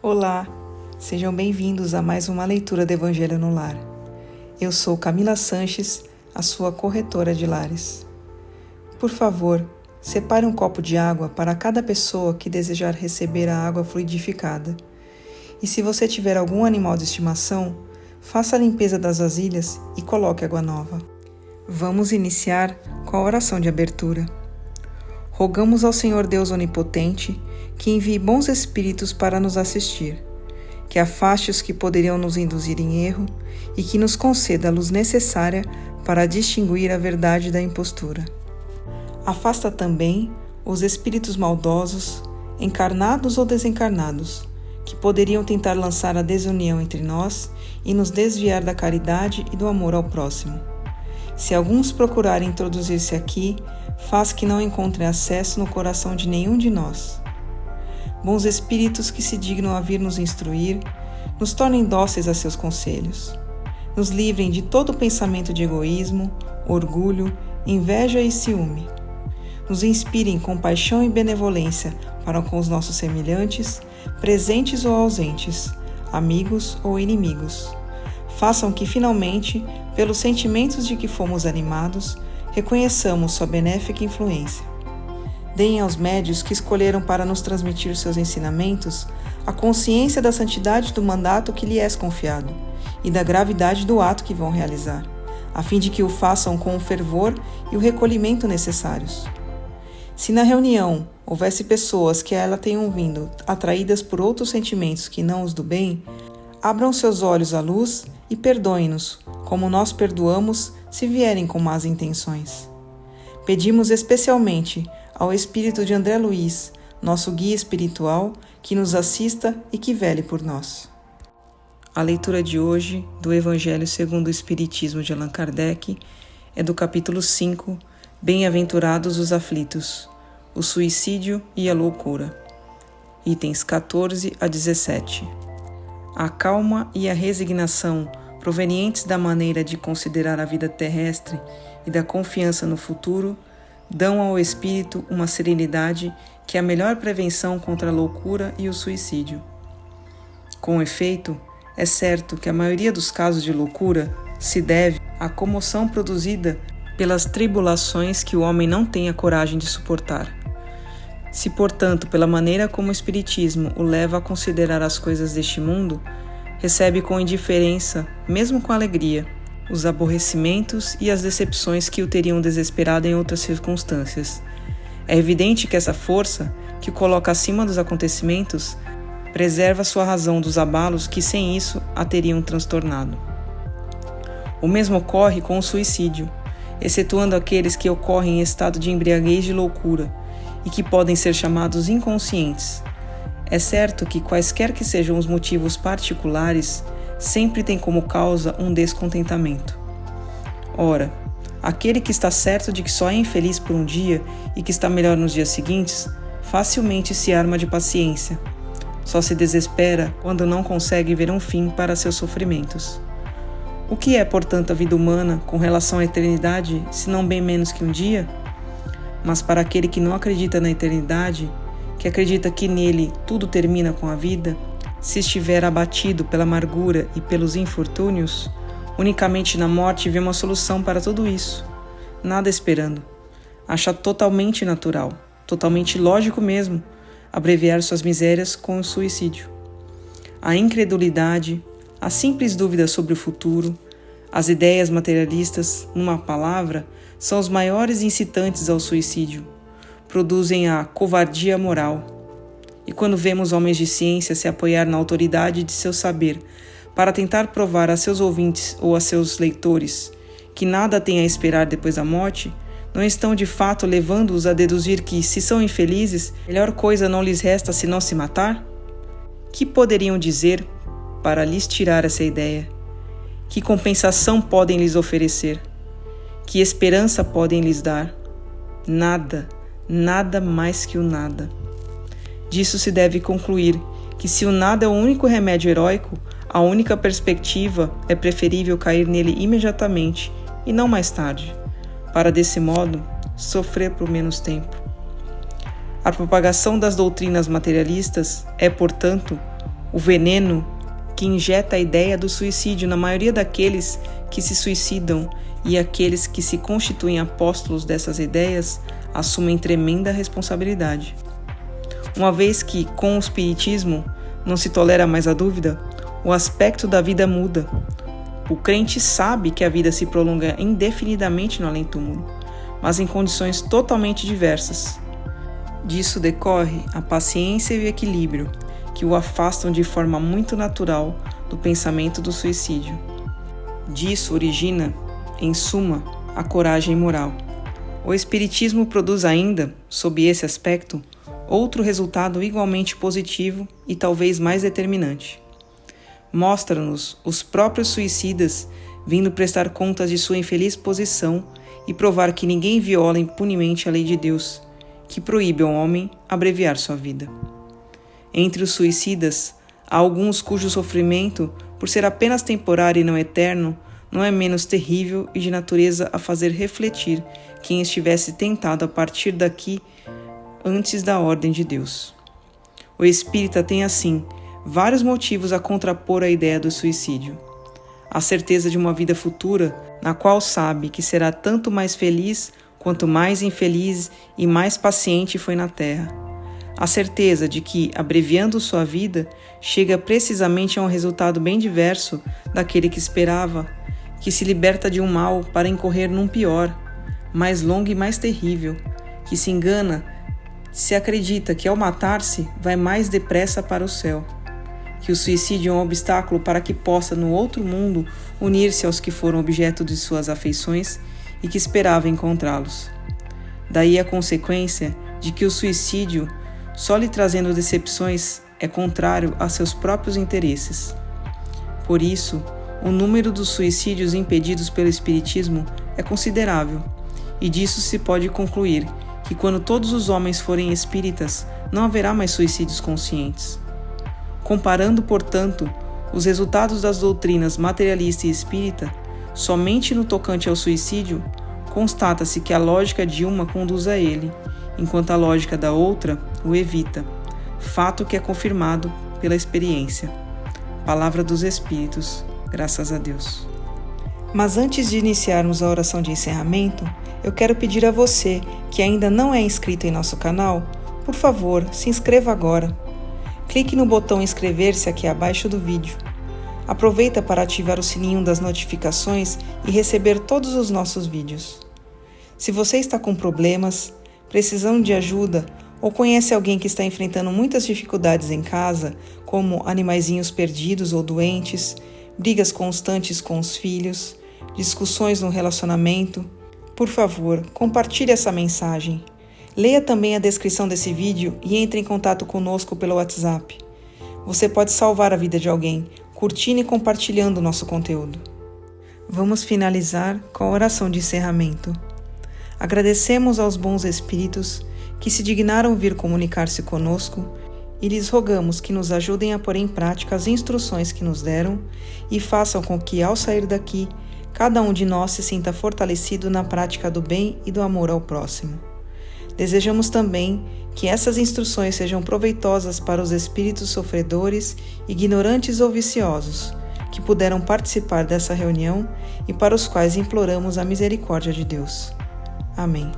Olá, sejam bem-vindos a mais uma leitura do Evangelho no Lar. Eu sou Camila Sanches, a sua corretora de lares. Por favor, separe um copo de água para cada pessoa que desejar receber a água fluidificada. E se você tiver algum animal de estimação, faça a limpeza das vasilhas e coloque água nova. Vamos iniciar com a oração de abertura. Rogamos ao Senhor Deus Onipotente que envie bons espíritos para nos assistir, que afaste os que poderiam nos induzir em erro e que nos conceda a luz necessária para distinguir a verdade da impostura. Afasta também os espíritos maldosos, encarnados ou desencarnados, que poderiam tentar lançar a desunião entre nós e nos desviar da caridade e do amor ao próximo. Se alguns procurarem introduzir-se aqui, faz que não encontrem acesso no coração de nenhum de nós. Bons espíritos que se dignam a vir nos instruir, nos tornem dóceis a seus conselhos. Nos livrem de todo pensamento de egoísmo, orgulho, inveja e ciúme. Nos inspirem compaixão e benevolência para com os nossos semelhantes, presentes ou ausentes, amigos ou inimigos. Façam que, finalmente, pelos sentimentos de que fomos animados, reconheçamos sua benéfica influência. Deem aos médios que escolheram para nos transmitir seus ensinamentos a consciência da santidade do mandato que lhes é confiado e da gravidade do ato que vão realizar, a fim de que o façam com o fervor e o recolhimento necessários. Se na reunião houvesse pessoas que a ela tenham vindo atraídas por outros sentimentos que não os do bem, abram seus olhos à luz e perdoem-nos, como nós perdoamos se vierem com más intenções. Pedimos especialmente ao espírito de André Luiz, nosso guia espiritual, que nos assista e que vele por nós. A leitura de hoje do Evangelho segundo o Espiritismo de Allan Kardec é do capítulo 5, Bem-aventurados os aflitos, o suicídio e a loucura, itens 14 a 17. A calma e a resignação provenientes da maneira de considerar a vida terrestre e da confiança no futuro dão ao espírito uma serenidade que é a melhor prevenção contra a loucura e o suicídio. Com efeito, é certo que a maioria dos casos de loucura se deve à comoção produzida pelas tribulações que o homem não tem a coragem de suportar. Se, portanto, pela maneira como o Espiritismo o leva a considerar as coisas deste mundo, recebe com indiferença, mesmo com alegria, os aborrecimentos e as decepções que o teriam desesperado em outras circunstâncias. É evidente que essa força, que o coloca acima dos acontecimentos, preserva sua razão dos abalos que sem isso a teriam transtornado. O mesmo ocorre com o suicídio, excetuando aqueles que ocorrem em estado de embriaguez de loucura e que podem ser chamados inconscientes. É certo que quaisquer que sejam os motivos particulares, sempre tem como causa um descontentamento. Ora, aquele que está certo de que só é infeliz por um dia e que está melhor nos dias seguintes, facilmente se arma de paciência. Só se desespera quando não consegue ver um fim para seus sofrimentos. O que é, portanto, a vida humana com relação à eternidade, se não bem menos que um dia? Mas para aquele que não acredita na eternidade, que acredita que nele tudo termina com a vida, se estiver abatido pela amargura e pelos infortúnios, unicamente na morte vê uma solução para tudo isso, nada esperando. Acha totalmente natural, totalmente lógico mesmo, abreviar suas misérias com o suicídio. A incredulidade, a simples dúvida sobre o futuro, as ideias materialistas, numa palavra, são os maiores incitantes ao suicídio, produzem a covardia moral. E quando vemos homens de ciência se apoiar na autoridade de seu saber para tentar provar a seus ouvintes ou a seus leitores que nada têm a esperar depois da morte, não estão de fato levando-os a deduzir que, se são infelizes, melhor coisa não lhes resta senão se matar? Que poderiam dizer para lhes tirar essa ideia? Que compensação podem lhes oferecer? Que esperança podem lhes dar? Nada, nada mais que o nada. Disso se deve concluir que, se o nada é o único remédio heróico, a única perspectiva é preferível cair nele imediatamente e não mais tarde, para desse modo sofrer por menos tempo. A propagação das doutrinas materialistas é, portanto, O veneno que injeta a ideia do suicídio na maioria daqueles que se suicidam e aqueles que se constituem apóstolos dessas ideias assumem tremenda responsabilidade. Uma vez que, com o espiritismo, não se tolera mais a dúvida, o aspecto da vida muda. O crente sabe que a vida se prolonga indefinidamente no além-túmulo, mas em condições totalmente diversas. Disso decorre a paciência e o equilíbrio, que o afastam de forma muito natural do pensamento do suicídio. Disso origina, em suma, a coragem moral. O Espiritismo produz ainda, sob esse aspecto, outro resultado igualmente positivo e talvez mais determinante. Mostra-nos os próprios suicidas vindo prestar contas de sua infeliz posição e provar que ninguém viola impunemente a lei de Deus, que proíbe ao homem abreviar sua vida. Entre os suicidas, há alguns cujo sofrimento, por ser apenas temporário e não eterno, não é menos terrível e de natureza a fazer refletir quem estivesse tentado a partir daqui antes da ordem de Deus. O espírita tem, assim, vários motivos a contrapor a ideia do suicídio. A certeza de uma vida futura, na qual sabe que será tanto mais feliz quanto mais infeliz e mais paciente foi na terra. A certeza de que, abreviando sua vida, chega precisamente a um resultado bem diverso daquele que esperava, que se liberta de um mal para incorrer num pior, mais longo e mais terrível, que se engana se acredita que ao matar-se vai mais depressa para o céu, que o suicídio é um obstáculo para que possa no outro mundo unir-se aos que foram objeto de suas afeições e que esperava encontrá-los. Daí a consequência de que o suicídio, só lhe trazendo decepções, é contrário a seus próprios interesses. Por isso, o número dos suicídios impedidos pelo Espiritismo é considerável, e disso se pode concluir que quando todos os homens forem espíritas, não haverá mais suicídios conscientes. Comparando, portanto, os resultados das doutrinas materialista e espírita, somente no tocante ao suicídio, constata-se que a lógica de uma conduz a ele, enquanto a lógica da outra o evita, fato que é confirmado pela experiência. Palavra dos Espíritos, graças a Deus. Mas antes de iniciarmos a oração de encerramento, eu quero pedir a você, que ainda não é inscrito em nosso canal, por favor, se inscreva agora. Clique no botão inscrever-se aqui abaixo do vídeo. Aproveita para ativar o sininho das notificações e receber todos os nossos vídeos. Se você está com problemas, precisando de ajuda ou conhece alguém que está enfrentando muitas dificuldades em casa, como animaizinhos perdidos ou doentes, brigas constantes com os filhos, discussões no relacionamento, por favor, compartilhe essa mensagem. Leia também a descrição desse vídeo e entre em contato conosco pelo WhatsApp. Você pode salvar a vida de alguém, curtindo e compartilhando o nosso conteúdo. Vamos finalizar com a oração de encerramento. Agradecemos aos bons espíritos que se dignaram vir comunicar-se conosco e lhes rogamos que nos ajudem a pôr em prática as instruções que nos deram e façam com que, ao sair daqui, cada um de nós se sinta fortalecido na prática do bem e do amor ao próximo. Desejamos também que essas instruções sejam proveitosas para os espíritos sofredores, ignorantes ou viciosos, que puderam participar dessa reunião e para os quais imploramos a misericórdia de Deus. Amém.